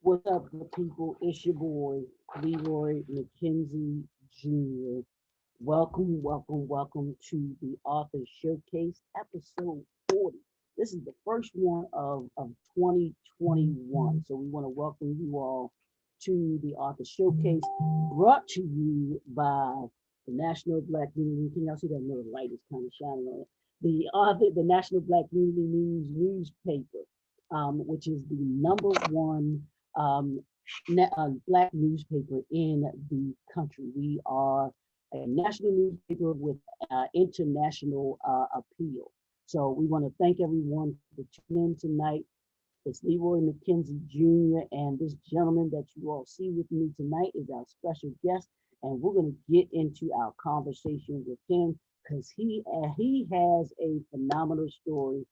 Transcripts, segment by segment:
What's up, good people? It's your boy, Leroy McKenzie Jr. Welcome to the Author Showcase, episode 40. This is the first one of 2021. So we want to welcome you all to the Author Showcase, brought to you by the National Black Unity. Can y'all see that? No, the light is kind of shining on it. The National Black Unity News newspaper, which is the number one um, black newspaper in the country. We are a national newspaper with international appeal. So we want to thank everyone for tuning in tonight. It's Leroy McKenzie Jr. and this gentleman that you all see with me tonight is our special guest, and we're going to get into our conversation with him because he has a phenomenal story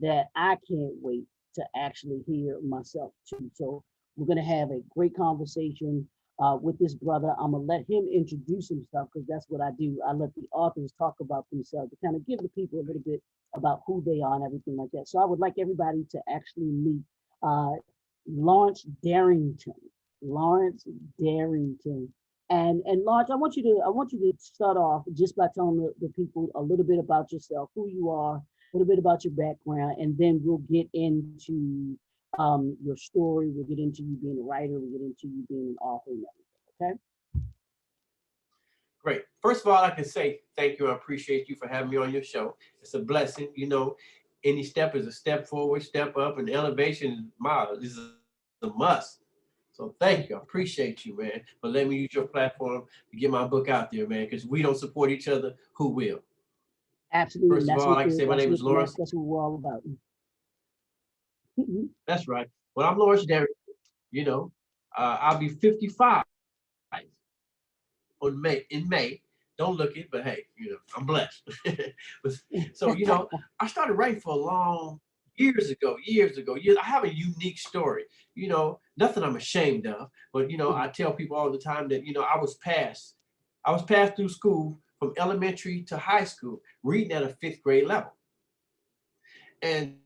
that I can't wait to actually hear myself too. So we're going to have a great conversation with this brother. I'm going to let him introduce himself because that's what I do. I let the authors talk about themselves to kind of give the people a little bit about who they are and everything like that. So I would like everybody to actually meet uh, Lawrence Darrington. Lawrence Darrington. And Lawrence, I want you to start off just by telling the people a little bit about yourself, who you are, a little bit about your background, and then we'll get into your story. We'll get into you being a writer. We'll get into you being an author and everything. Great. First of all, I can say thank you. I appreciate you for having me on your show. It's a blessing. Any step is a step forward, step up, and elevation is a must. So thank you. I appreciate you, man, for letting me use your platform to get my book out there, man, because we don't support each other. Who will? Absolutely. And First of all, like I say, my name is Lawrence. that's what we're all about. That's right. Well, I'm Lawrence Darrington. You know, I'll be 55 in May. Don't look it, but hey, I'm blessed. So, I started writing for a long years ago. I have a unique story, nothing I'm ashamed of, but I tell people all the time that, I was passed through school from elementary to high school, reading at a fifth grade level. And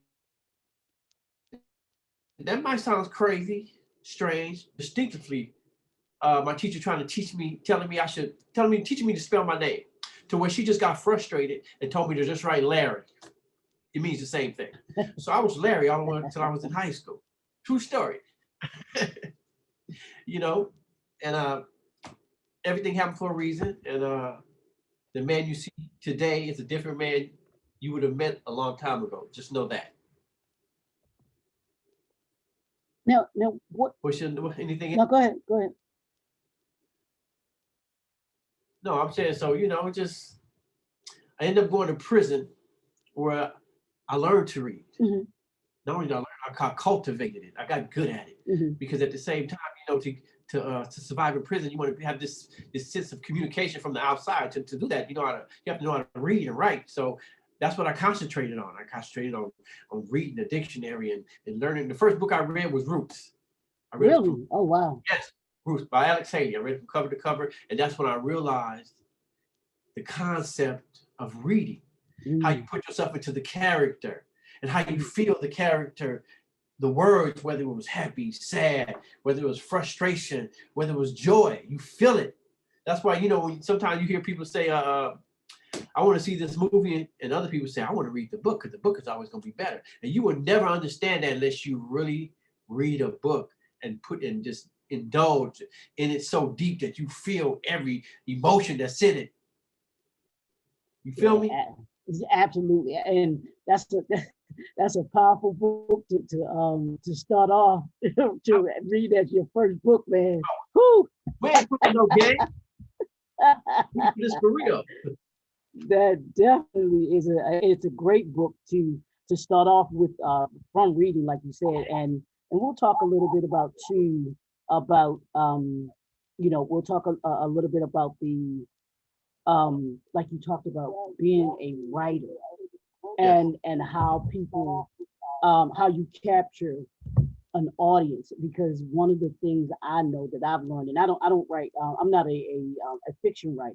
that might sound crazy, strange, distinctively my teacher teaching me to spell my name, to where she just got frustrated and told me to just write Larry. It means the same thing. So I was Larry all the way until I was in high school. True story. And everything happened for a reason. And the man you see today is a different man you would have met a long time ago. Just know that. Now, what? Anything? No, go ahead. No, I'm saying so. I ended up going to prison where I learned to read. Mm-hmm. Not only did I learn, I cultivated it. I got good at it because at the same time, to survive in prison, you want to have this sense of communication from the outside. To do that, you have to know how to read and write. So that's what I concentrated on. I concentrated on reading the dictionary and learning. The first book I read was Roots. Really? Oh, wow. Yes, Roots by Alex Haley. I read it from cover to cover, and that's when I realized the concept of reading, how you put yourself into the character and how you feel the character, the words, whether it was happy, sad, whether it was frustration, whether it was joy, you feel it. That's why, when sometimes you hear people say, I want to see this movie, and other people say, I want to read the book because the book is always going to be better. And you will never understand that unless you really read a book and just indulge in it so deep that you feel every emotion that's in it. You feel me? Absolutely, and that's a powerful book to start off to read as your first book, man. Whoo! Man, no game. This for real. That definitely it's a great book to start off with from reading, like you said, and we'll talk a little bit about we'll talk a little bit about the like you talked about being a writer and how people how you capture an audience, because one of the things I know that I've learned, and I don't write, I'm not a fiction writer,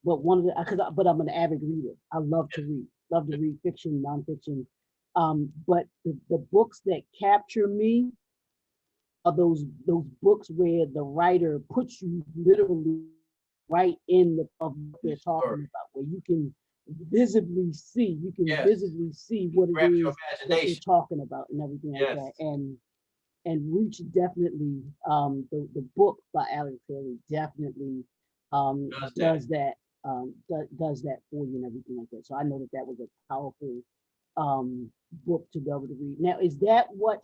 but but I'm an avid reader. I love to read fiction, nonfiction, but the books that capture me those books where the writer puts you literally right in the of what they're talking Story. about, where you can Yes. visibly see what it Grabs your is that they're imagination. talking about and everything like Yes. that. And Roots definitely, the book by Alex Haley definitely Does that. does that, does that for you and everything like that. So I know that that was a powerful book to be able to read. Now, is that what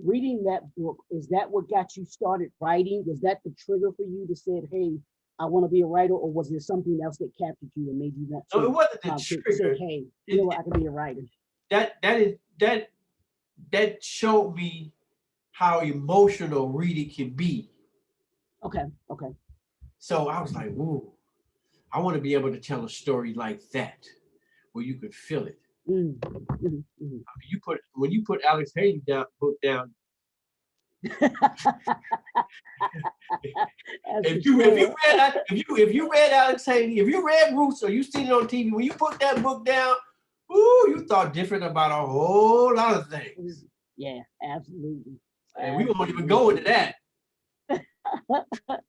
reading that book, is that what got you started writing? Was that the trigger for you to say, hey, I want to be a writer, or was there something else that captured you and made you want No, it wasn't the to say, trigger. hey, you know It, what, I can be a writer? that showed me how emotional reading can be. Okay, okay. So I was like, "Whoa, I want to be able to tell a story like that, where you could feel it." Mm, mm, mm. You put when you put Alex Haley down book down. That's for If you sure. read if you read Alex Haley, if you read Roots or you seen it on TV, when you put that book down, ooh, you thought different about a whole lot of things. Yeah, absolutely. And we won't even go into Absolutely. that.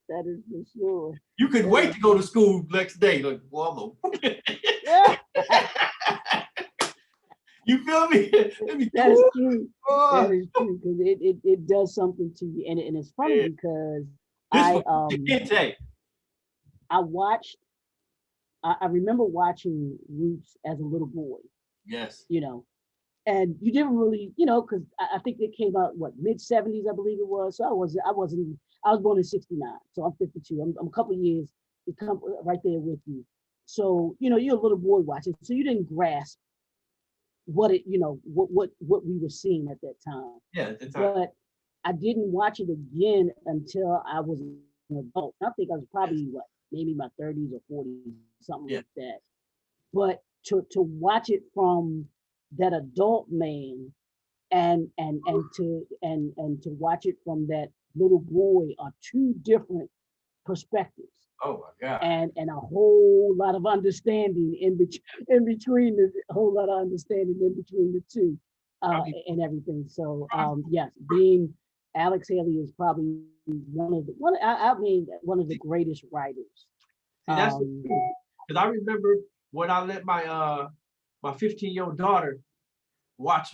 That is for sure. You could That wait is to go to school next day. Like, well, yeah, you feel me? Let me that is cool. true. That Oh, is true because it does something to you, and it's funny man. because This I was Kente. I watched I remember watching Roots as a little boy, Yes. you know, and you didn't really, because I think it came out what mid 70s, I believe it was. So I was born in '69, so I'm 52. I'm a couple of years to come right there with you. So you're a little boy watching, so you didn't grasp what it, what we were seeing at that time. Yeah, at the time. But I didn't watch it again until I was an adult. I think I was Yes. probably what maybe my 30s or 40s, something Yeah. like that. But to watch it from that adult man and to watch it from that little boy are two different perspectives Oh my God. and a whole lot of understanding in between the a whole lot of understanding in between the two, I mean, and everything. So yes, being Alex Haley is probably I mean one of the greatest writers. see, that's um because I remember when I let my 15-year-old daughter watch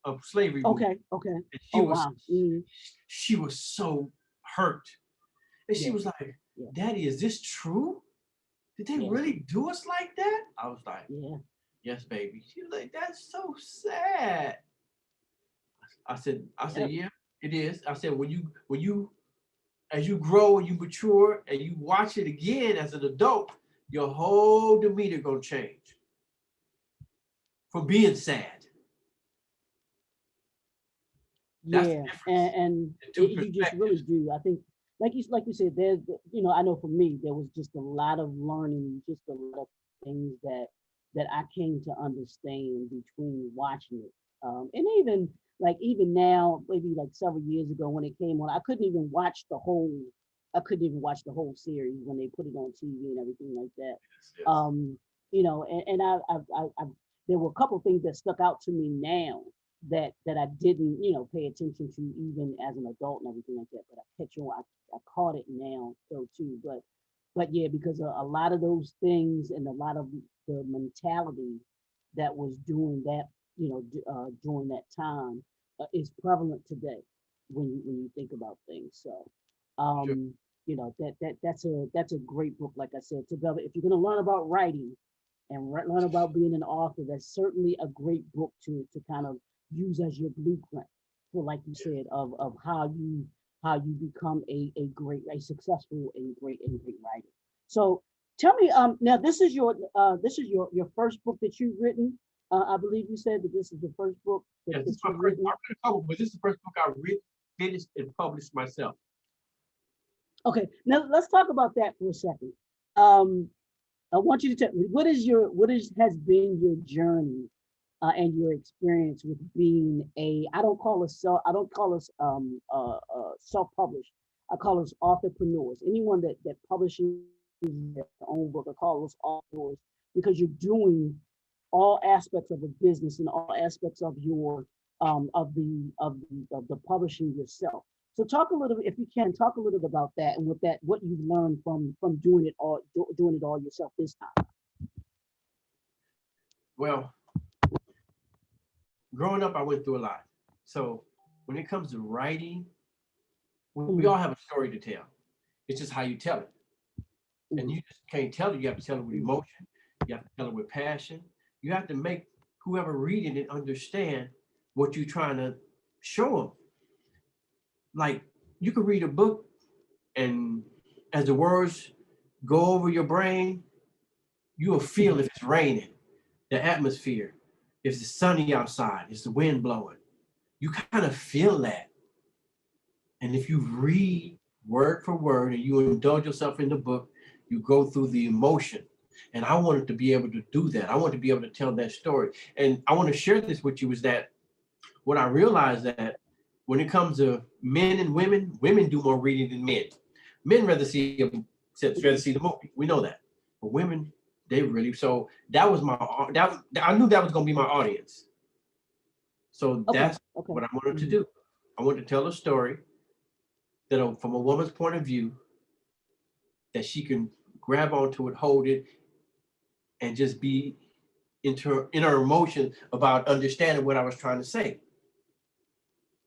a slavery movie, okay, okay. and Oh wow. she was so hurt, and she Yeah, was like, yeah, "Daddy, is this true? Did they yeah, really do us like that?" I was like, yeah, "Yes, baby." She was like, "That's so sad." I said, yeah. "Yeah, it is." I said, when you as you grow and you mature and you watch it again as an adult, your whole demeanor gonna change from being sad. That's the Yeah, difference. and The two you just really perspectives. do. I think, like you said, there's, I know for me, there was just a lot of learning, just a lot of things that I came to understand between watching it, and even now, maybe like several years ago when it came on, I couldn't even watch the whole series when they put it on TV and everything like that. Yes, yes. And I there were a couple of things that stuck out to me now that I didn't, pay attention to even as an adult and everything like that. But I caught it now though too. But yeah, because a lot of those things and a lot of the mentality that was doing that, during that time, is prevalent today when you think about things. So, Sure. that's a great book. Like I said, to be able, if you're going to learn about writing and learn about being an author, that's certainly a great book to kind of use as your blueprint for, like you Yes. said, of how you become a successful and great writer. So tell me, now this is your first book that you've written. I believe you said that this is the first book Yes, this that is my you've first. I written. read a couple, but this is the first book I read, finished, and published myself. Okay, now let's talk about that for a second. Um, I want you to tell me has been your journey, and your experience with being I don't call us self-published. I call us entrepreneurs. Anyone that publishes their own book, I call us authors because you're doing all aspects of a business and all aspects of of the publishing yourself. So talk a little, if you can, talk a little bit about that and what you've learned from doing it all yourself this time. Well, growing up, I went through a lot. So when it comes to writing, we all have a story to tell. It's just how you tell it. And you just can't tell it. You have to tell it with emotion. You have to tell it with passion. You have to make whoever reading it understand what you're trying to show them. Like you could read a book, and as the words go over your brain, you will feel if it's raining, the atmosphere, if it's sunny outside, is the wind blowing. You kind of feel that. And if you read word for word and you indulge yourself in the book, you go through the emotion. And I wanted to be able to do that. I want to be able to tell that story. And I want to share this with you is that what I realized that when it comes to men and women do more reading than men. Men rather see the movie. We know that. But women, they really, so that was I knew that was going to be my audience. So that's what I wanted to do. I wanted to tell a story that from a woman's point of view, that she can grab onto it, hold it, and just be in her emotion about understanding what I was trying to say.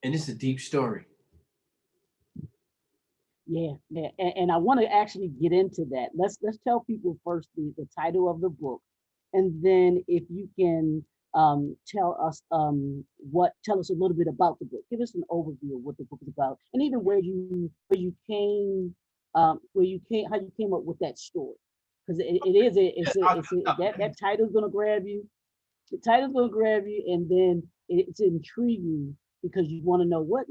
And it's a deep story. Yeah, and I want to actually get into that. Let's tell people first the title of the book, and then if you can tell us tell us a little bit about the book. Give us an overview of what the book is about, and even where you came how you came up with that story, because that title's gonna grab you. The title's gonna grab you, and then it's intriguing because you want to know where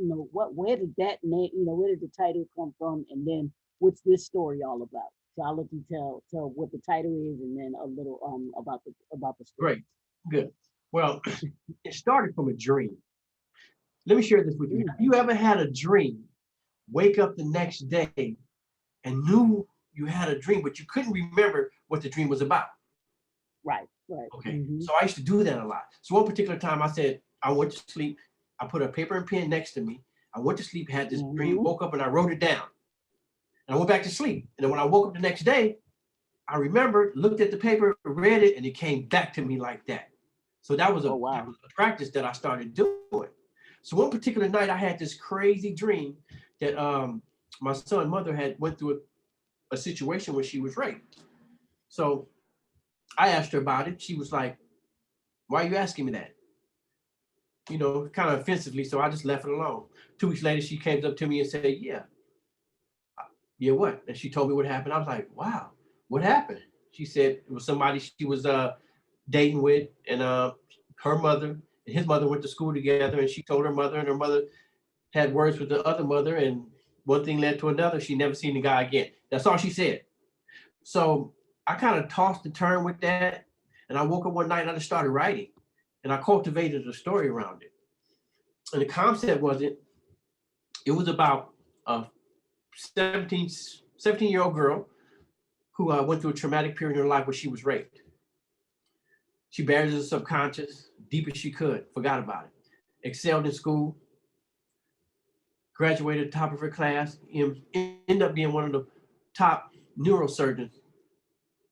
did that name, where did the title come from, and then what's this story all about. So I'll let you tell what the title is, and then a little about the story. Great, good. Well, it started from a dream. Let me share this with you. Have you ever had a dream, wake up the next day, and knew you had a dream, but you couldn't remember what the dream was about? Right. Okay. So I used to do that a lot. So one particular time I said, I went to sleep. I put a paper and pen next to me. I went to sleep, had this dream, woke up, and I wrote it down. And I went back to sleep. And then when I woke up the next day, I remembered, looked at the paper, read it, and it came back to me like that. So that was a practice that I started doing. So one particular night, I had this crazy dream that my son's mother had went through a situation where she was raped. So I asked her about it. She was like, "Why are you asking me that?" Kind of offensively. So I just left it alone. 2 weeks later, she came up to me and said, yeah, what? And she told me what happened. I was like, wow, what happened? She said it was somebody she was dating with, and her mother and his mother went to school together, and she told her mother, and her mother had words with the other mother, and one thing led to another. She never seen the guy again. That's all she said. So I kind of tossed and turned with that, and I woke up one night and I just started writing, and I cultivated a story around it. And the concept it was about a 17-year-old girl who went through a traumatic period in her life where she was raped. She buried it in the subconscious, deep as she could, forgot about it. Excelled in school, graduated top of her class, and ended up being one of the top neurosurgeons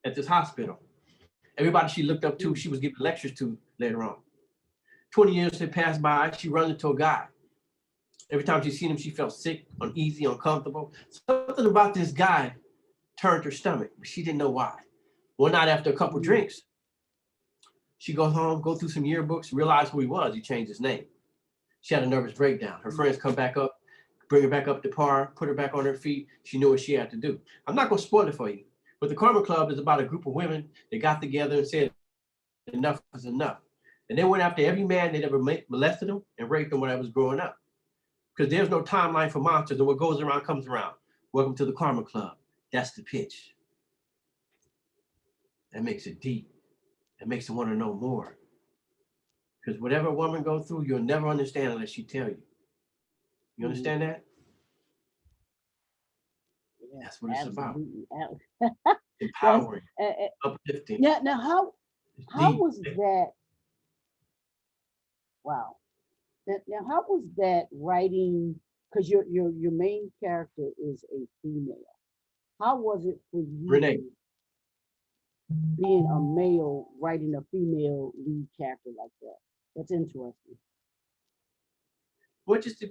at this hospital. Everybody she looked up to, she was giving lectures to later on. 20 years had passed by, she runs into a guy. Every time she seen him, she felt sick, uneasy, uncomfortable. Something about this guy turned her stomach, but she didn't know why. One night after a couple drinks, she goes home, go through some yearbooks, realize who he was. He changed his name. She had a nervous breakdown. Her friends come back up, bring her back up to par, put her back on her feet. She knew what she had to do. I'm not going to spoil it for you, but the Karma Club is about a group of women that got together and said, enough is enough. And they went after every man that ever molested them and raped them when I was growing up. Because there's no timeline for monsters, and what goes around comes around. Welcome to the Karma Club. That's the pitch. That makes it deep. That makes it want to know more. Because whatever a woman goes through, you'll never understand unless she tell you. You understand that? Yeah, that's what it's about. Empowering, uplifting. Yeah. Now, how was that? Wow. Now, how was that writing? Because your main character is a female. How was it for Renee. you being a male writing a female lead character like that? That's interesting. Well, just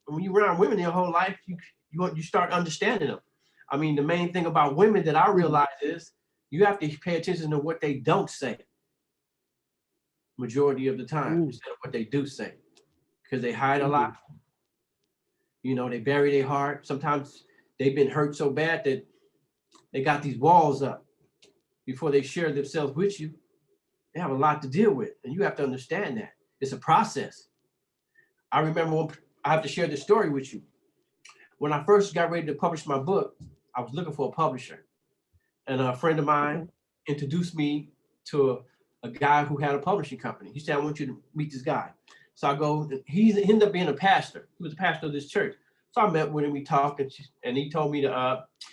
when you around women your whole life, you start understanding them. I mean, the main thing about women that I realize is you have to pay attention to what they don't say majority of the time instead of what they do say, because they hide a lot. They bury their heart. Sometimes they've been hurt so bad that they got these walls up before they share themselves with you. They have a lot to deal with, and you have to understand that. It's a process. I remember I have to share this story with you. When I first got ready to publish my book, I was looking for a publisher. And a friend of mine introduced me to a guy who had a publishing company. He said, I want you to meet this guy. So I go, he ended up being a pastor. He was a pastor of this church. So I met with him, we talked, and he told me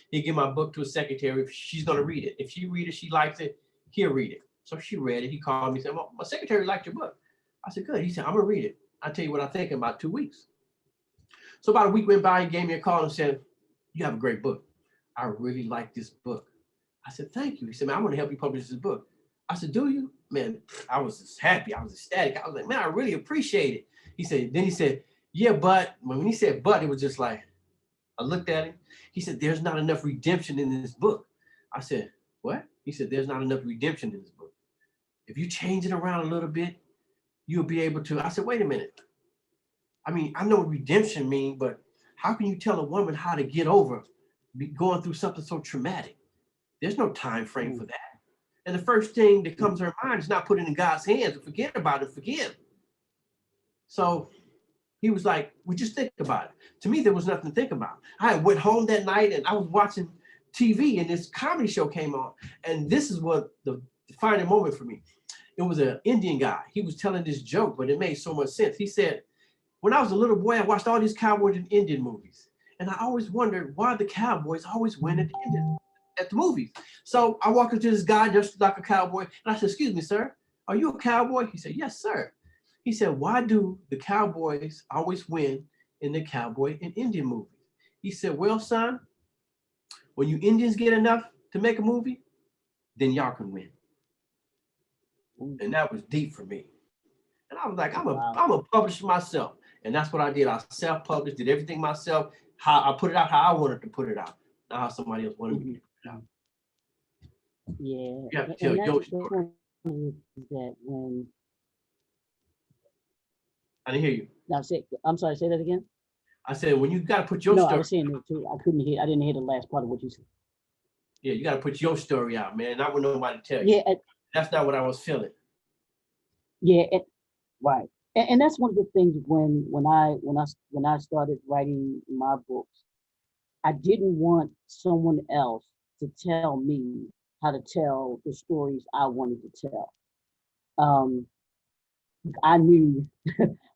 he'd give my book to his secretary if she's going to read it. If she read it, she likes it, he'll read it. So she read it. He called me and said, well, my secretary liked your book. I said, good. He said, I'm going to read it. I'll tell you what I think in about 2 weeks. So about a week went by, he gave me a call and said, you have a great book. I really like this book. I said, thank you. He said, man, I want to help you publish this book. I said, do you? Man, I was just happy. I was ecstatic. I was like, man, I really appreciate it. Then he said, yeah, but when he said, but, it was just like, I looked at him. He said, there's not enough redemption in this book. I said, what? He said, there's not enough redemption in this book. If you change it around a little bit, you'll be able to. I said, wait a minute. I mean, I know what redemption means, but how can you tell a woman how to get over going through something so traumatic? There's no time frame for that. And the first thing that comes to her mind is not put it in God's hands and forget about it, forgive. So he was like, well, just think about it. To me, there was nothing to think about. I went home that night and I was watching TV and this comedy show came on. And this is what the defining moment for me. It was an Indian guy. He was telling this joke, but it made so much sense. He said, when I was a little boy, I watched all these cowboys and Indian movies. And I always wondered why the cowboys always win at the movies. So I walked into this guy dressed like a cowboy. And I said, excuse me, sir, are you a cowboy? He said, yes, sir. He said, why do the cowboys always win in the cowboy and Indian movies? He said, well, son, when you Indians get enough to make a movie, then y'all can win. And that was deep for me. And I was like, I'm a publisher myself. And that's what I did. I self-published, did everything myself. How I put it out, how I wanted to put it out, not how somebody else wanted me to put it out. Yeah. You have to tell your story. That when I didn't hear you. now I'm sorry, say that again. I said, when you got to put your No, story. I was saying that too. I didn't hear the last part of what you said. Yeah, you got to put your story out, man. Not what nobody tell you. Yeah. That's not what I was feeling. Yeah, right. And that's one of the things when I started writing my books, I didn't want someone else to tell me how to tell the stories I wanted to tell. I knew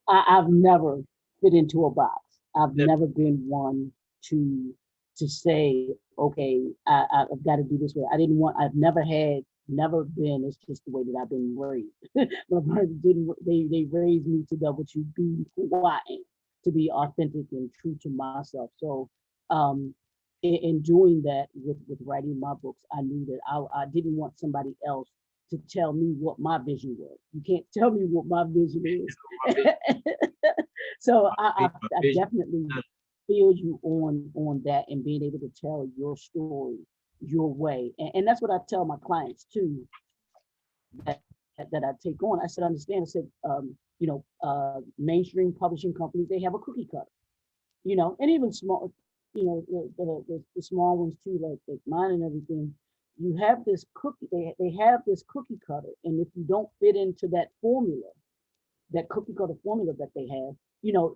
I've never fit into a box. I've never been one to say, okay, I've got to do this way. Never been, it's just the way that I've been raised. My parents they raised me to be able to be who I am, to be authentic and true to myself. So in doing that with writing my books, I knew that I didn't want somebody else to tell me what my vision was. You can't tell me what my vision is. So I definitely feel you on that and being able to tell your story your way. And that's what I tell my clients too, that I take on. I said, understand, I said, mainstream publishing companies, they have a cookie cutter, and even small, the small ones too, like mine and everything. You have this cookie, they have this cookie cutter. And if you don't fit into that formula, that cookie cutter formula that they have,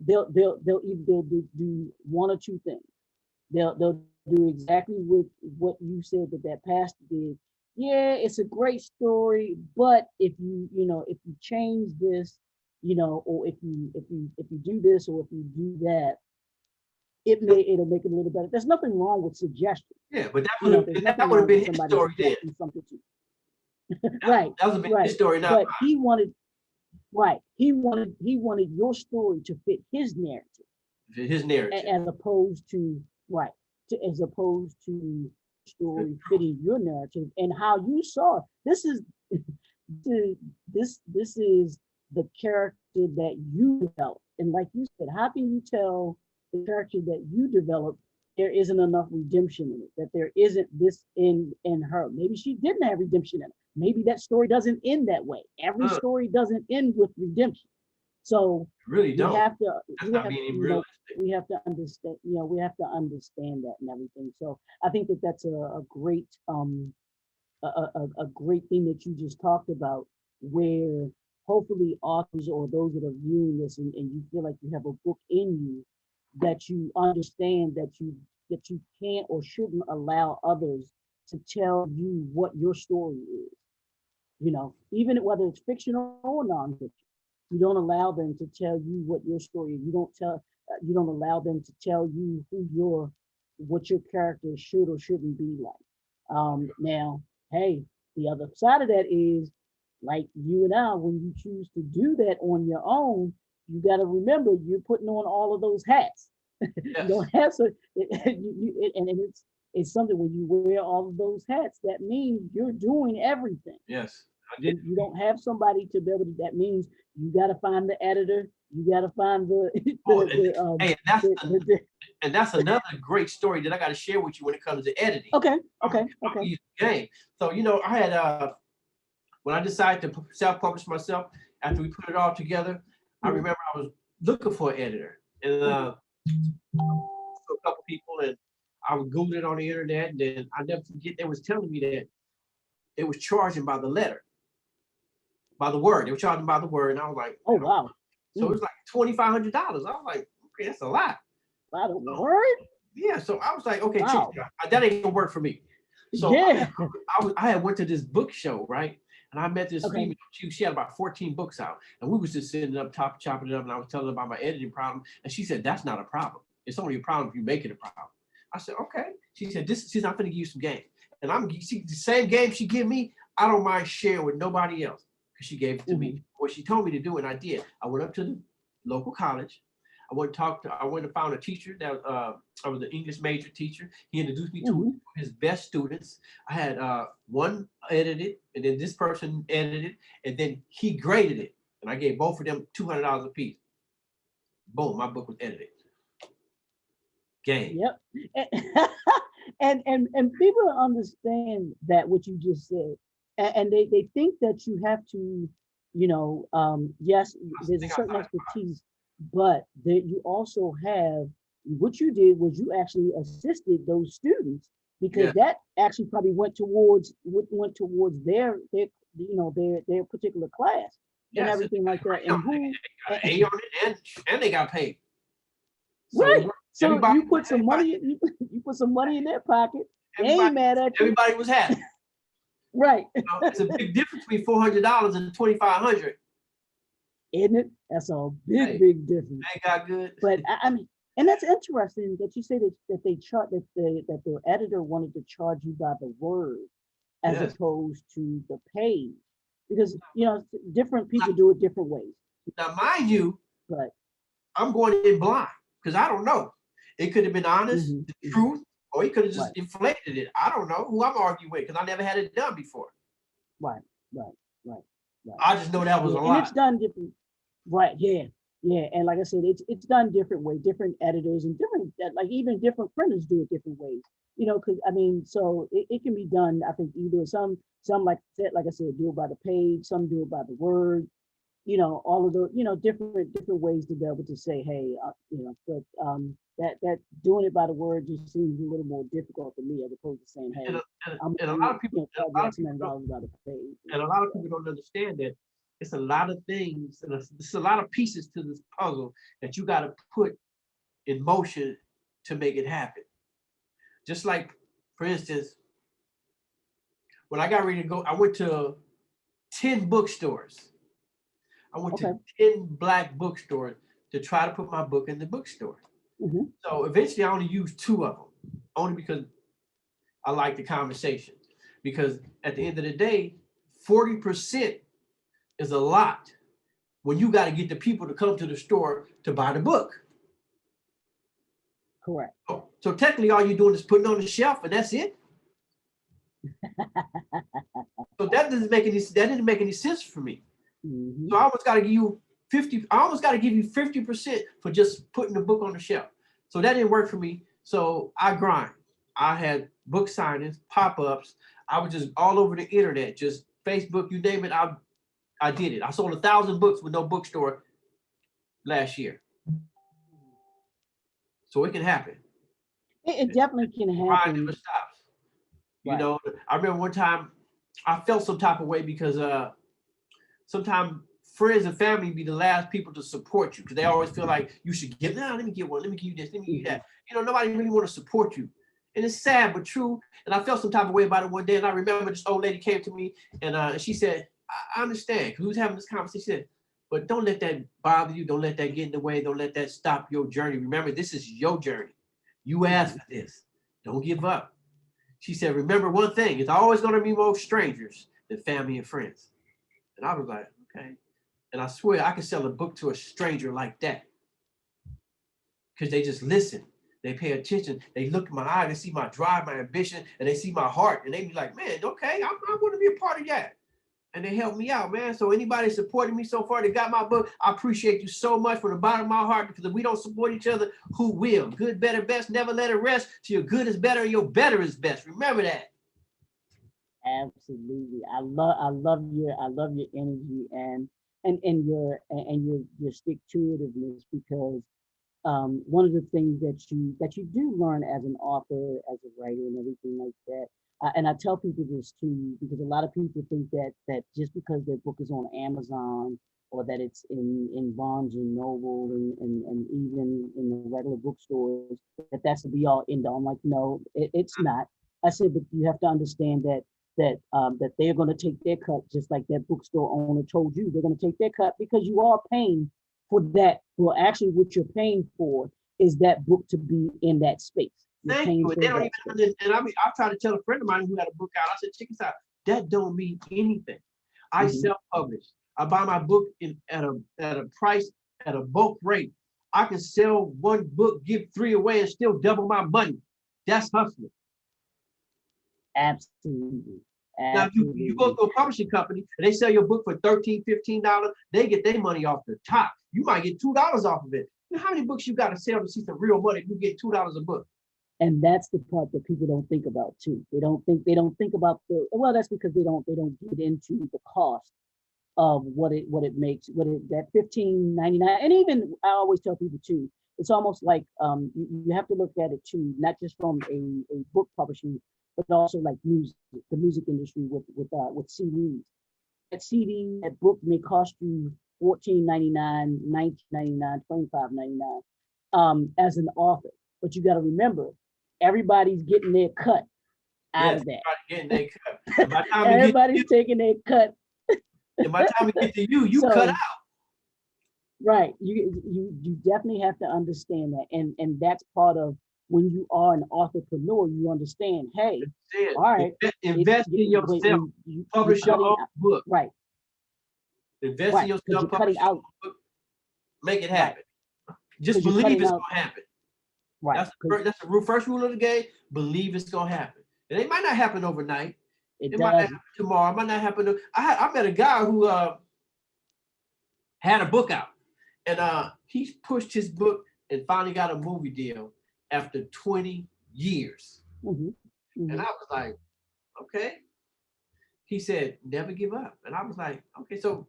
they'll either do one or two things. They'll do exactly with what you said that pastor did. Yeah, it's a great story, but if you change this, or if you do this or if you do that, it'll make it a little better. There's nothing wrong with suggestion. Yeah, but that would have been his story then. Right. That would have been his story now. But he wanted Right. He wanted your story to fit his narrative, his narrative. as opposed to right as opposed to story fitting your narrative and how you saw it. This is the character that you developed. And like you said, how can you tell the character that you developed there isn't enough redemption in it, that there isn't this in her? Maybe she didn't have redemption in it. Maybe that story doesn't end that way. Every story doesn't end with redemption. So Really don't. we have we have to understand, we have to understand that and everything. So I think that that's a great a great thing that you just talked about, where hopefully authors or those that are viewing this, and you feel like you have a book in you, that you understand that you can't or shouldn't allow others to tell you what your story is. Even whether it's fictional or nonfiction, you don't allow them to tell you what your story is. You don't allow them to tell you what your character should or shouldn't be like. Now, hey, the other side of that is, like you and I, when you choose to do that on your own, you got to remember you're putting on all of those hats. You don't have to, and it's something, when you wear all of those hats, that means you're doing everything. Yes, I did. You don't have somebody to be able to. That means you got to find the editor. You got to find and that's another great story that I got to share with you when it comes to editing. Okay. Game. So I had when I decided to self-publish myself, after we put it all together, I remember I was looking for an editor, and a couple people, and I would Google it on the internet, and then I never forget they was telling me that they was charging by the letter, by the word. They were charging by the word, and I was like, oh wow. So it was like $2,500. I was like, okay, that's a lot. By the word? Yeah. So I was like, okay, wow. That ain't gonna work for me. So I had went to this book show, right? And I met this female. She had about 14 books out, and we was just sitting up top, chopping it up, and I was telling her about my editing problem, and she said, that's not a problem. It's only a problem if you make it a problem. I said, okay. She said, she's not going to give you some game. And the same game she give me, I don't mind sharing with nobody else, because she gave it to me. What she told me to do, and I did. I went up to the local college. I went to find a teacher that I was an English major teacher. He introduced me to his best students. I had one edited, and then this person edited, and then he graded it. And I gave both of them $200 a piece. Boom, my book was edited. Game. Yep. And people understand that what you just said, and they think that you have to, yes, there's a certain expertise, but that you also have, what you did was you actually assisted those students, because that actually probably went towards their particular class and everything like that. And they got paid. So right. So you put some money. You put some money in their pocket. They ain't mad at you. Everybody was happy. Right. It's a big difference between $400 and $2,500. Isn't it? That's a big difference. They got good. But I mean, and that's interesting that you say that they chart that the editor wanted to charge you by the word as opposed to the page, because different people do it different ways. Now, mind you, but I'm going in blind because I don't know. It could have been honest, the truth, or he could have just inflated it. I don't know who I'm arguing with, because I never had it done before. Right. I just know that was a lot. And it's done different. Right. Yeah. And like I said, it's done different way. Different editors and even different printers do it different ways. Because so it can be done. I think either some like I said, do it by the page. Some do it by the word. All of the different ways to be able to say, hey, but that doing it by the word just seems a little more difficult for me, as opposed to saying, hey, and a lot of people don't understand that it's a lot of things, and it's a lot of pieces to this puzzle that you got to put in motion to make it happen. Just like, for instance, when I got ready to go, I went to 10 bookstores. I went to 10 black bookstores to try to put my book in the bookstore. So eventually I only used 2 of them, only because I like the conversation. Because at the end of the day, 40% is a lot when you got to get the people to come to the store to buy the book. Correct. So technically all you're doing is putting on the shelf and that's it. So that didn't make any sense for me. Mm-hmm. So I almost got to give you 50% for just putting the book on the shelf. So that didn't work for me. So I grind. I had book signings, pop-ups. I was just all over the internet, just Facebook, you name it. I did it. I sold 1,000 books with no bookstore last year. So it can happen. It definitely can happen. Grind never stops. You know, I remember one time I felt some type of way because sometimes friends and family be the last people to support you because they always feel like you should give. Nah, let me get one. Let me give you this. Let me give you that. You know, nobody really want to support you. And it's sad but true. And I felt some type of way about it one day. And I remember this old lady came to me and she said, I understand. Because we was having this conversation. She said, but don't let that bother you. Don't let that get in the way. Don't let that stop your journey. Remember, this is your journey. You asked for this. Don't give up. She said, remember one thing. It's always going to be more strangers than family and friends. And I was like, okay. And I swear I could sell a book to a stranger like that. Because they just listen. They pay attention. They look in my eye. They see my drive, my ambition, and they see my heart. And they be like, man, okay, I want to be a part of that. And they help me out, man. So anybody supporting me so far that got my book, I appreciate you so much from the bottom of my heart, because if we don't support each other, who will? Good, better, best, never let it rest. So your good is better and your better is best. Remember that. Absolutely. I love your energy and your stick to itiveness, because one of the things that you do learn as an author, as a writer, and everything like that. And I tell people this too, because a lot of people think that just because their book is on Amazon or that it's in Barnes and Noble and even in the regular bookstores, that's the be all end all. I'm like, no, it's not. I said, but you have to understand that they're going to take their cut, just like that bookstore owner told you. They're going to take their cut because you are paying for that. Well, actually, what you're paying for is that book to be in that space. Thank you. And they don't even, and I tried to tell a friend of mine who had a book out. I said, check this out. That don't mean anything. I self-publish. I buy my book at a price, at a bulk rate. I can sell one book, give 3 away, and still double my money. That's hustling. Absolutely. Now, if you go to a publishing company and they sell your book for $13, $15, they get their money off the top. You might get $2 off of it. You know how many books you got to sell to see some real money if you get $2 a book? And that's the part that people don't think about too. They don't think about that's because they don't get into the cost of what it makes, that $15.99. And even I always tell people too, it's almost like you have to look at it too, not just from a book publishing, but also like music, the music industry with CDs. That book may cost you $14.99, $19.99, $25.99 as an author. But you got to remember, everybody's getting their cut out of that. Getting their cut. By the time everybody's taking their cut. And by the time we get to you cut out. Right. You definitely have to understand that. And that's part of when you are an entrepreneur, you understand, hey, all right. Invest in yourself. Publish your own book. Right. Invest in yourself, publish your own book. Make it happen. Right. Just believe it's going to happen. Right. That's the first rule of the game. Believe it's going to happen. And it might not happen overnight. It might not happen tomorrow. It might not happen. I met a guy who had a book out. And he pushed his book and finally got a movie deal after 20 years. And I was like, okay. He said, never give up. And I was like, okay, so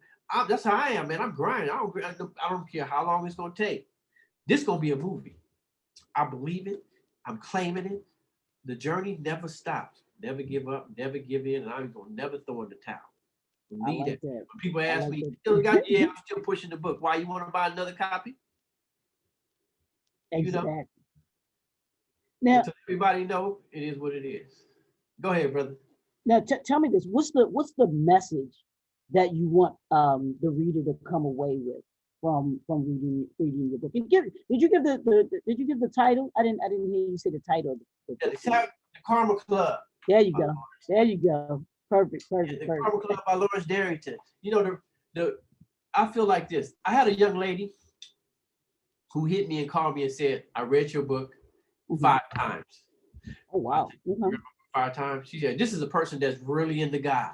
that's how I am, man. I'm grinding. I don't care how long it's going to take. This is going to be a movie. I believe it. I'm claiming it. The journey never stops. Never give up. Never give in. And I'm going to never throw in the towel. Believe it. When people ask me, I'm still pushing the book. Why you want to buy another copy? Exactly. You know? Now, to everybody know, it is what it is. Go ahead, brother. Now, tell me this: what's the message that you want the reader to come away with from reading your book? And did you give the title? I didn't hear you say the title. The Karma Club. There you go. There you go. Perfect. The Karma Club by Lawrence Darrington. You know, I feel like this. I had a young lady who hit me and called me and said, I read your book 5 times. Oh, wow. You read 5 times? She said, this is a person that's really into God.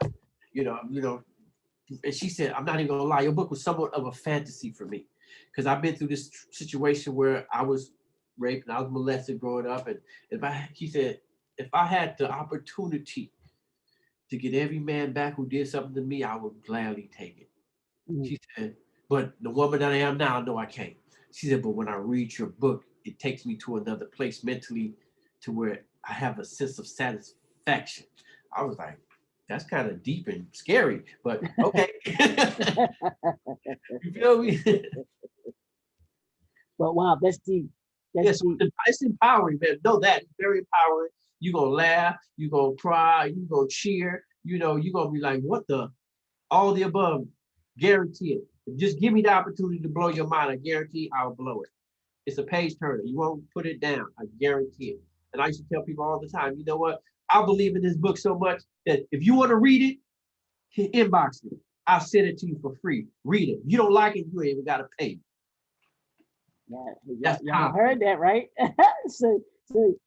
You know, and she said, I'm not even gonna lie, your book was somewhat of a fantasy for me. Because I've been through this situation where I was raped and I was molested growing up. And she said, if I had the opportunity to get every man back who did something to me, I would gladly take it. She said, but the woman that I am now, no, I can't. She said, but when I read your book, it takes me to another place mentally to where I have a sense of satisfaction. I was like, that's kind of deep and scary, but okay. You feel me? But wow, that's deep. That's deep. It's empowering, man. Know that. It's very empowering. You're going to laugh. You're going to cry. You're going to cheer. You know, you're going to be like, what the? All the above. Guarantee it. Just give me the opportunity to blow your mind. I guarantee I'll blow it. It's a page turner. You won't put it down. I guarantee it. And I used to tell people all the time, you know what? I believe in this book so much that if you want to read it, inbox me. I'll send it to you for free. Read it. If you don't like it, you ain't even got to pay me. Yeah, y'all heard that, right? so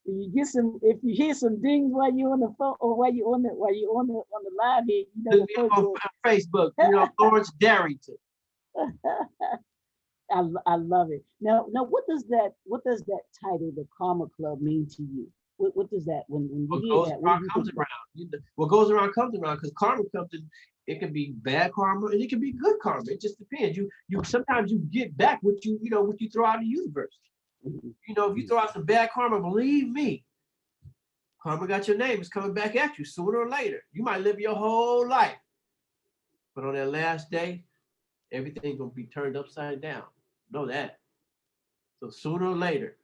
you get some. If you hear some dings while you're on the phone or while you're on the live here, you know the on Facebook. You know, Lawrence Darrington. I love it. Now, what does that title, the Karma Club, mean to you? What does that when you hear that? What goes around comes around, because karma comes in. It can be bad karma and it can be good karma. It just depends. You sometimes you get back what you throw out in the universe. You know, if you throw out some bad karma, believe me, karma got your name. It's coming back at you sooner or later. You might live your whole life, but on that last day, everything's gonna be turned upside down. Know that. So sooner or later,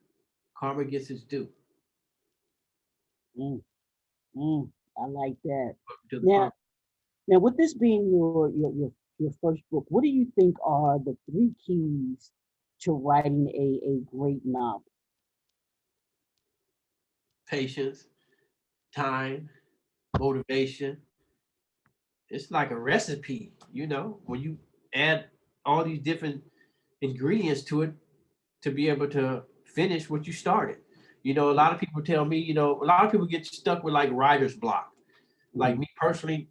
karma gets its due. I like that. Now, with this being your first book, what do you think are the 3 keys to writing a great novel? Patience, time, motivation. It's like a recipe, you know, when you add all these different ingredients to it to be able to finish what you started. You know, a lot of people tell me, you know, a lot of people get stuck with like writer's block. Like me personally,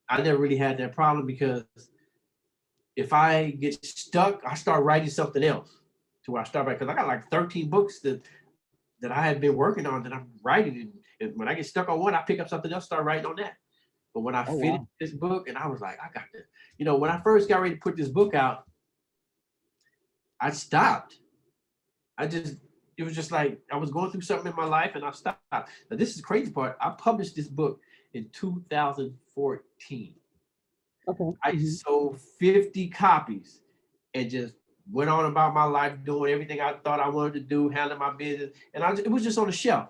I never really had that problem, because if I get stuck, I start writing something else to where I start writing. Because I got like 13 books that I had been working on that I'm writing. And when I get stuck on one, I pick up something else, start writing on that. But when I finished this book, and I was like, I got this. You know, when I first got ready to put this book out, I stopped. It was just like I was going through something in my life and I stopped. Now, this is the crazy part. I published this book in 2014. Okay. I sold 50 copies and just went on about my life, doing everything I thought I wanted to do, handling my business. And it was just on the shelf.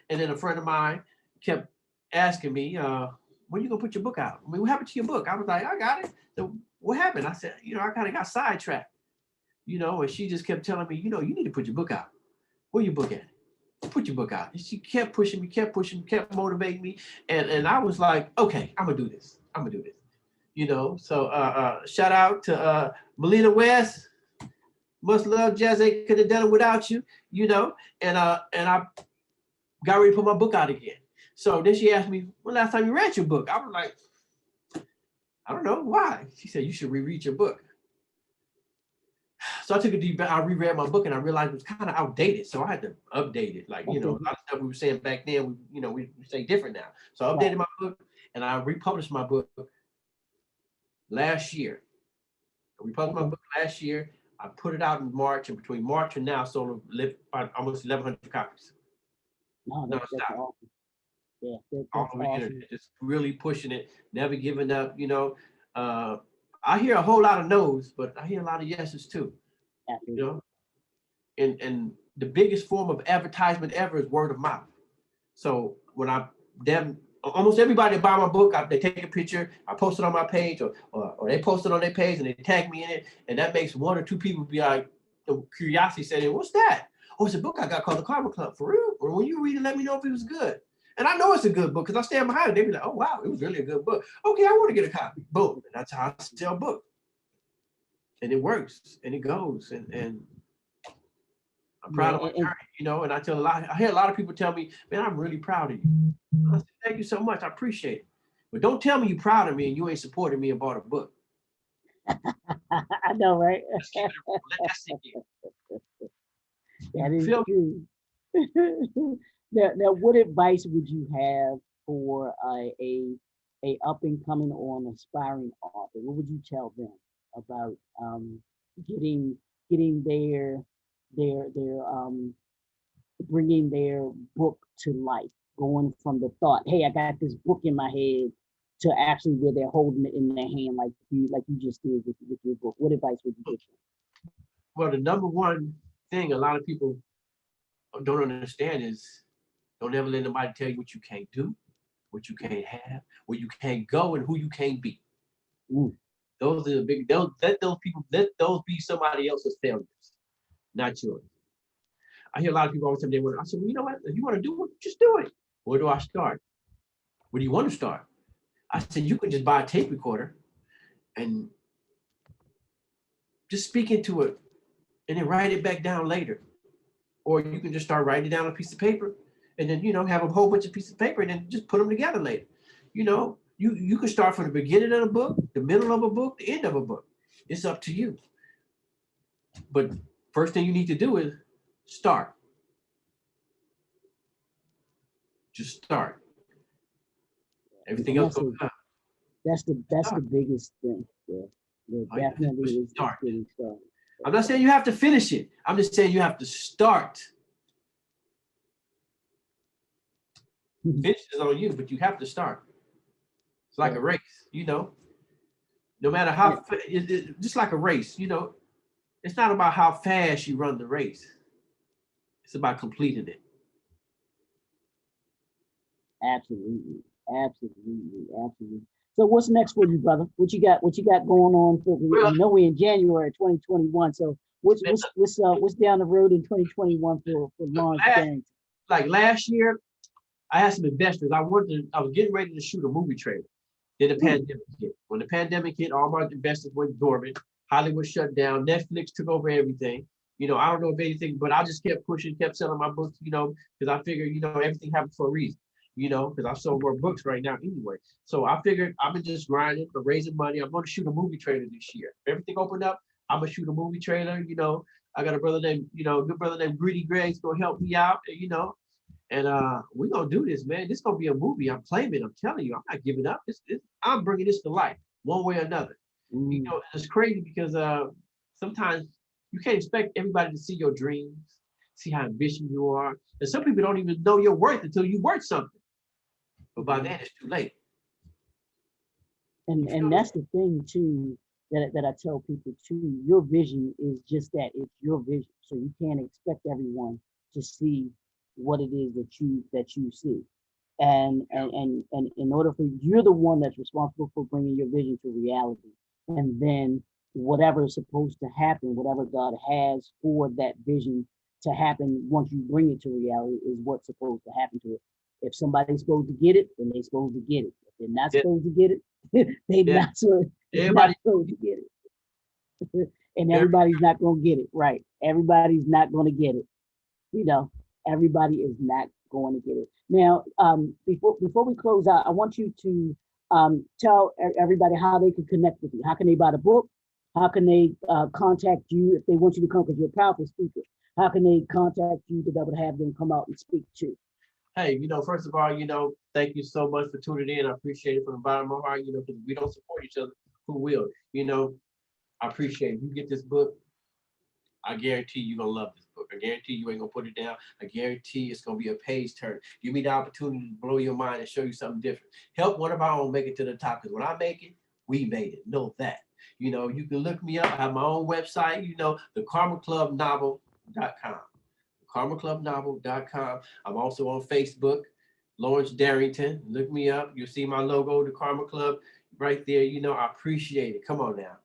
And then a friend of mine kept asking me, when are you gonna put your book out? I mean, what happened to your book? I was like, I got it. So what happened? I said, you know, I kind of got sidetracked, you know, and she just kept telling me, you know, you need to put your book out. Where your book at? Put your book out. And she kept pushing me, kept motivating me. And I was like, okay, I'm gonna do this. You know, so shout out to Melina West. Much love, Jazz. Ain't could have done it without you, you know. And I got ready to put my book out again. So then she asked me, when last time you read your book? I was like, I don't know. Why? She said, you should reread your book. So I took a deep breath. I reread my book and I realized it was kind of outdated. So I had to update it. Like, you know, a lot of stuff we were saying back then, we say different now. So I updated my book and I republished my book last year. I republished my book last year. I put it out in March, and between March and now, sold almost 1,100 copies. No, that's awesome. Yeah, that's awesome. Just really pushing it, never giving up. You know, I hear a whole lot of no's, but I hear a lot of yeses too. You know, and the biggest form of advertisement ever is word of mouth. So when almost everybody that buy my book, they take a picture, I post it on my page, or they post it on their page and they tag me in it, and that makes 1 or 2 people be like, the curiosity saying, what's that? Oh, it's a book I got called The Karma Club. For real? Or when you read it, let me know if it was good. And I know it's a good book because I stand behind it. They be like, oh, wow, it was really a good book. Okay, I want to get a copy. Boom. And that's how I sell books. and it works and it goes. And I'm proud of my journey, you know, and I hear a lot of people tell me, man, I'm really proud of you. I said, thank you so much. I appreciate it. But don't tell me you're proud of me and you ain't supporting me and bought a book. I know, right? Just keep it real. Let that sink in. That You is feel me? true. Now, what advice would you have for a up and coming on aspiring author? What would you tell them about getting their bringing their book to life, going from the thought, hey, I got this book in my head, to actually where they're holding it in their hand, like you just did with your book. What advice would you give Well, the number one thing a lot of people don't understand is don't ever let nobody tell you what you can't do, what you can't have, where you can't go, and who you can't be. them? Those are the big. Let those be somebody else's failures, not yours. I hear a lot of people always tell me they want. I said, well, you know what? If you want to do it, just do it. Where do I start? Where do you want to start? I said, you can just buy a tape recorder and just speak into it, and then write it back down later. Or you can just start writing it down on a piece of paper, and then have a whole bunch of pieces of paper, and then just put them together later. You can start from the beginning of the book, the middle of a book, the end of a book. It's up to you. But first thing you need to do is start. Just start. Everything else will come. That's the Start. biggest thing. Yeah, All you have to do definitely is is start. getting started. I'm not saying you have to finish it. I'm just saying you have to start. Finish is on you, but you have to start. It's like a race, no matter how, just like a race, it's not about how fast you run the race. It's about completing it. Absolutely, absolutely. So what's next for you, brother? What you got? What you got going on? Well, We're in January 2021. So what's down the road in 2021 for Lawrence Darrington? like last year, I had some investors. I was getting ready to shoot a movie trailer. Then the pandemic hit. When the pandemic hit, all my investors went dormant. Hollywood shut down. Netflix took over everything. I don't know if anything, but I just kept pushing, kept selling my books, because I figured, everything happens for a reason, because I sold more books right now anyway. So I figured I've been just grinding for raising money. I'm going to shoot a movie trailer this year. If everything opened up, I'm going to shoot a movie trailer. I got a brother named, good brother named Greedy Greg's going to help me out, and we're going to do this, man. This is going to be a movie. I'm claiming, I'm telling you, I'm not giving up. I'm bringing this to life one way or another. It's crazy because sometimes you can't expect everybody to see your dreams, see how ambitious you are. And some people don't even know your worth until you worth something. But by then it's too late. And that's the thing too that I tell people too. Your vision is just that. It's your vision. So you can't expect everyone to see what it is that you see. And in order for you're the one that's responsible for bringing your vision to reality. And then whatever is supposed to happen, whatever God has for that vision to happen once you bring it to reality is what's supposed to happen to it. If somebody's supposed to get it, then they're supposed to get it. If they're not supposed to get it, they're not supposed to get it. And everybody's not going to get it, right? Everybody's not going to get it. Everybody is not going to get it. Now, before we close out, I want you to tell everybody how they can connect with you. How can they buy the book? How can they contact you if they want you to come because you're a powerful speaker? How can they contact you to be able to have them come out and speak too? Hey, first of all, thank you so much for tuning in. I appreciate it from the bottom of my heart. Because we don't support each other, who will? I appreciate it. You get this book, I guarantee you're gonna love this book. I guarantee you ain't gonna put it down. I guarantee it's gonna be a page turn. Give me the opportunity to blow your mind and show you something different. Help one of our own make it to the top. Because when I make it, we made it. Know that. You can look me up. I have my own website, thekarmaclubnovel.com. thekarmaclubnovel.com. I'm also on Facebook, Lawrence Darrington. Look me up. You'll see my logo, the Karma Club, right there. I appreciate it. Come on now.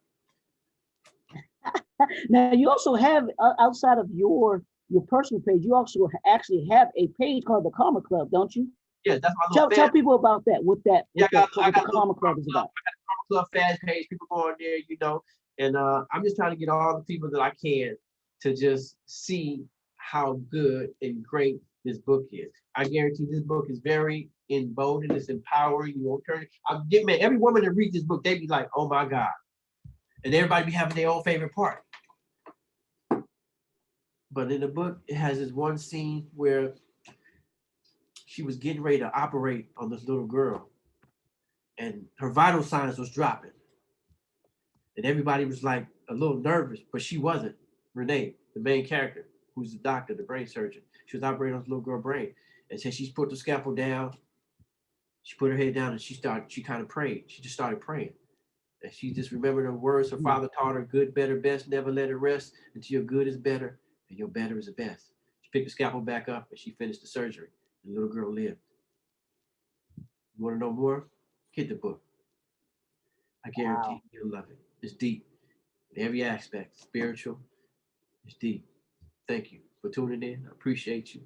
Now you also have outside of your personal page, you also actually have a page called the Karma Club, don't you? Yeah, that's my little tell people about that. What the Karma Club is about. I got a Karma Club fan page. People go on there, And I'm just trying to get all the people that I can to just see how good and great this book is. I guarantee this book is very emboldening, it's empowering. You won't turn it. I get man, every woman that reads this book, they be like, oh my God. And everybody be having their own favorite part. But in the book, it has this one scene where she was getting ready to operate on this little girl, and her vital signs was dropping. And everybody was like a little nervous, but she wasn't. Renee, the main character, who's the doctor, the brain surgeon, she was operating on this little girl brain. And so she put the scalpel down, she put her head down, and she kind of prayed. She just started praying. And she just remembered the words her father taught her: good, better, best, never let it rest until your good is better and your better is the best. She picked the scalpel back up and she finished the surgery. The little girl lived. You want to know more? Get the book. I guarantee Wow. you'll love it. It's deep in every aspect. Spiritual, it's deep. Thank you for tuning in. I appreciate you.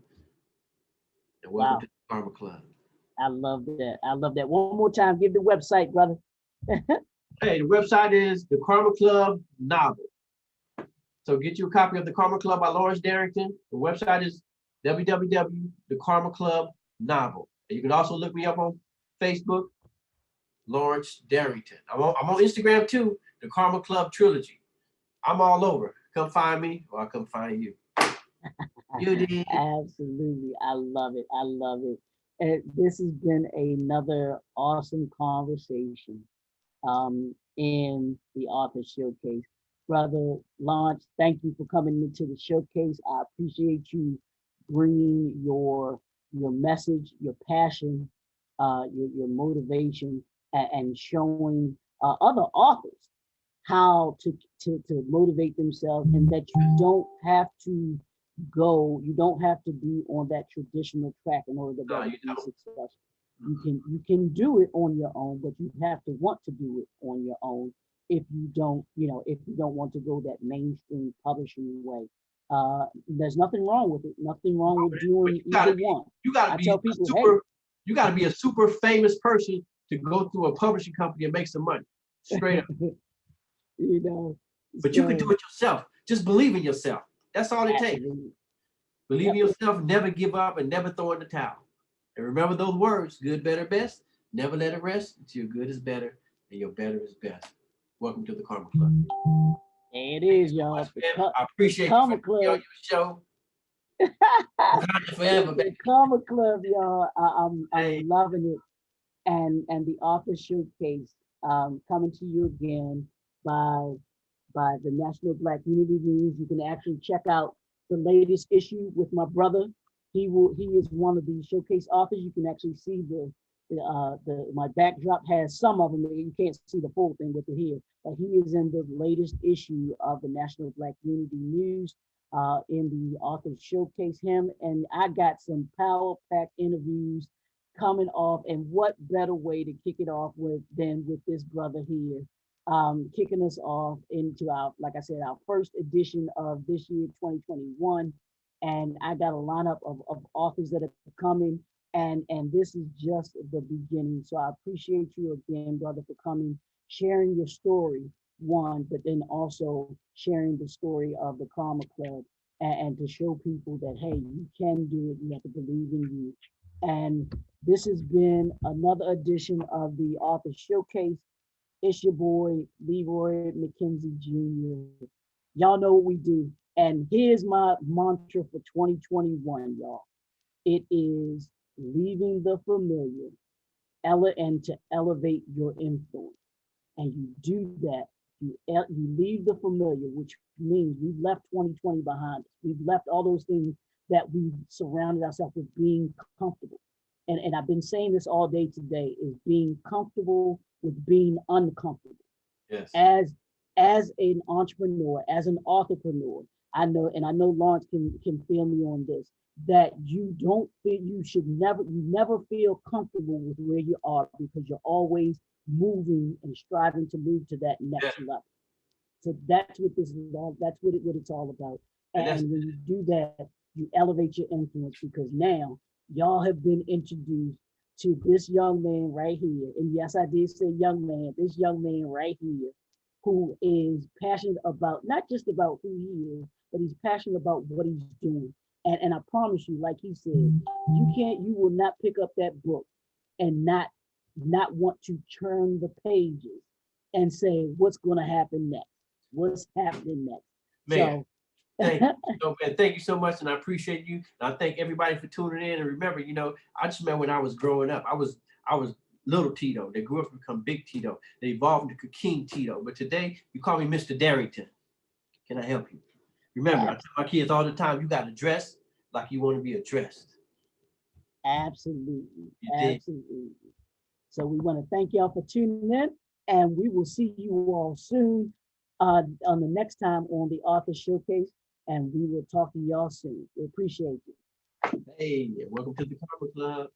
And welcome Wow. to the Karma Club. I love that. I love that. One more time, give the website, brother. Hey, the website is the Karma Club Novel. So get you a copy of The Karma Club by Lawrence Darrington. The website is www.thekarmaclubnovel. And you can also look me up on Facebook, Lawrence Darrington. I'm on Instagram too, The Karma Club Trilogy. I'm all over. Come find me or I'll come find you. You did. Absolutely. I love it. I love it. And this has been another awesome conversation in the author showcase. Brother Lawrence, thank you for coming into the showcase. I appreciate you bringing your message, your passion, your motivation, and showing other authors how to motivate themselves, and that you don't have to you don't have to be on that traditional track in order to No, you be don't. successful. You can do it on your own, but you have to want to do it on your own. If you don't want to go that mainstream publishing way. There's nothing wrong with it. Nothing wrong with But doing either one. you gotta I be tell a people, hey, super, you gotta be a super famous person to go through a publishing company and make some money. Straight up. you know, But you can do so it yourself. Just believe in yourself. That's all it takes. absolutely. Believe in Yep. yourself, never give up, and never throw in the towel. And remember those words: good, better, best. Never let it rest until your good is better and your better is best. Welcome to the Karma Club. There it Thank you is, so much, y'all. man. I The appreciate you for Karma having me on Club. your show. Wakanda forever, The baby. Karma Club, y'all. Hey, I'm loving it. And the author showcase coming to you again by the National Black Unity News. You can actually check out the latest issue with my brother. He is one of the showcase authors. You can actually see the my backdrop has some of them. You can't see the full thing with it here, but he is in the latest issue of the National Black Unity News. In the author showcase him, and I got some power pack interviews coming off, and what better way to kick it off with than with this brother here, kicking us off into our, like I said, our first edition of this year, 2021. And I got a lineup of authors that are coming, and this is just the beginning. So I appreciate you again, brother, for coming, sharing your story, one, but then also sharing the story of the Karma Club, and to show people that, hey, you can do it. You have to believe in you. And this has been another edition of the Author Showcase. It's your boy, Leroy McKenzie Jr. Y'all know what we do. And here's my mantra for 2021, y'all. It is leaving the familiar and to elevate your influence. And you do that. You leave the familiar, which means we've left 2020 behind us. We've left all those things that we surrounded ourselves with, being comfortable. And I've been saying this all day today, is being comfortable with being uncomfortable. yes. As an entrepreneur, as an entrepreneur, I know Lawrence can feel me on this, that you never feel comfortable with where you are, because you're always moving and striving to move to that Yeah. next level. So that's what this is all. That's what it's all about. And that's And when you do that, you elevate your influence, because now y'all have been introduced to this young man right here. And yes, I did say young man. This young man right here who is passionate about not just about who he is, but he's passionate about what he's doing. And I promise you, like he said, you will not pick up that book and not want to turn the pages and say what's going to happen next, what's happening next. Man, So thank you. So, man, thank you so much, and I appreciate you. And I thank everybody for tuning in. And remember, I just remember when I was growing up, I was little Tito. They grew up to become big Tito. They evolved into King Tito. But today, you call me Mr. Darrington. Can I help you? Remember, I tell my kids all the time, you got to dress like you want to be addressed. absolutely, You did. absolutely. So we want to thank y'all for tuning in, and we will see you all soon on the next time on the Author Showcase, and we will talk to y'all soon. We appreciate you. Hey, welcome to the Karma Club.